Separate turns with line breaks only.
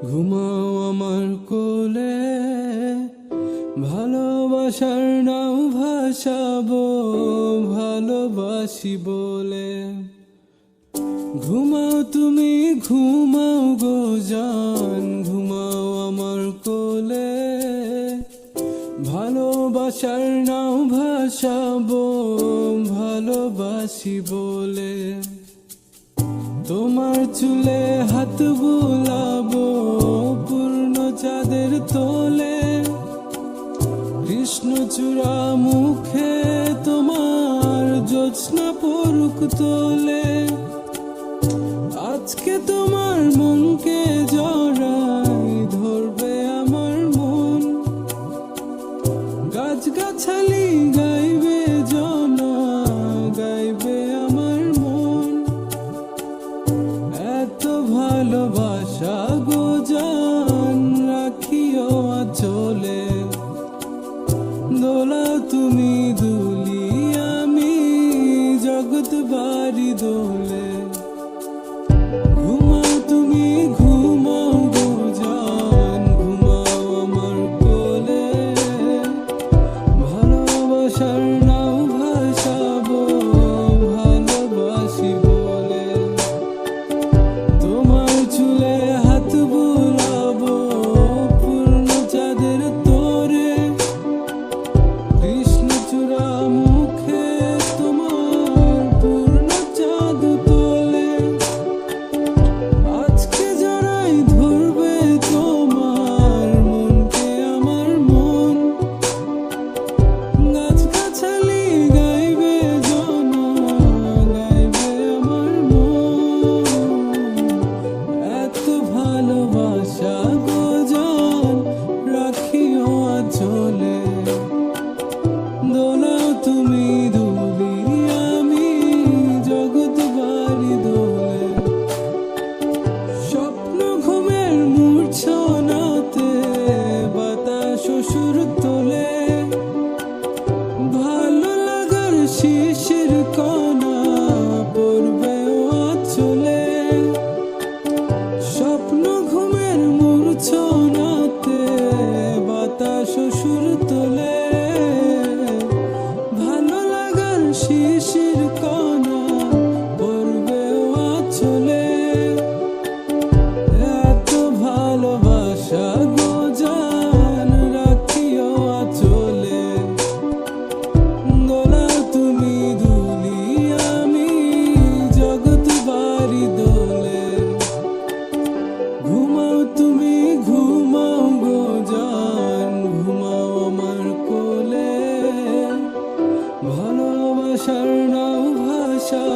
ঘুমাও আমার কোলে, ভালোবাসার নাও ভাসাবো ভালোবাসি বলে। ঘুমাও তুমি ঘুমাও গো জান, ঘুমাও আমার কোলে, ভালোবাসার নাও ভাসাবো ভালোবাসি বলে। তোমার চুলে হাত বুলাবো পূর্ণ চাঁদের তোলে, কৃষ্ণচূড়া মুখে তোমার জ্যোৎস্না পড়ুক তোলে। আজকে তোমার মনকে জড়াই ধরবে আমার মন, গাছগাছালি গাইবে জনা গাইবে আমার মন। এত ভালোবাসা গো জান রাখিও আঁচলে, দোলাও তুমি দুলি আমি জগৎ বাড়ি দোলে। ঘুমাও তুমি ঘুমাও গো জান, ঘুমাও আমার কোলে, ভালোবাসার নাও ভাসাবো ভালোবাসি বলে। তোমার চুলে হাত বুলাবো পূর্ণ চাঁদের তোরে, কৃষ্ণচূড়া মুখে তোমার পূর্ণ চাঁদ তোলে। আজকে জড়াই ধরবে তোমার মনকে আমার মন, গাছগাছালি গাইবে জনা গাইবে আমার মন। এত ভালোবাসা গো জান রাখিও আঁচলে, দোলাও তুমি দুলি আমি জগৎ বাড়ি দোলে। স্বপ্ন ঘুমের মূর্ছনাতে বাতাস সুর তোলে, ভালো লাগার শিশির কণা পড়বে আঁচলে। স্বপ্ন ঘুমের মূর্ছনাতে বাতাস সুর তোলে, ভালো লাগার শিশির কণা পড়বে আঁচলে। এত ভালোবাসা গো জান রাখিও আঁচলে, দোলাও তুমি দুলি আমি জগৎ বাড়ি দোলে। ঘুমাও তুমি ঘুমাও গো জান, ঘুমাও আমার কোলে, ভালোবাসার নাও ভাষা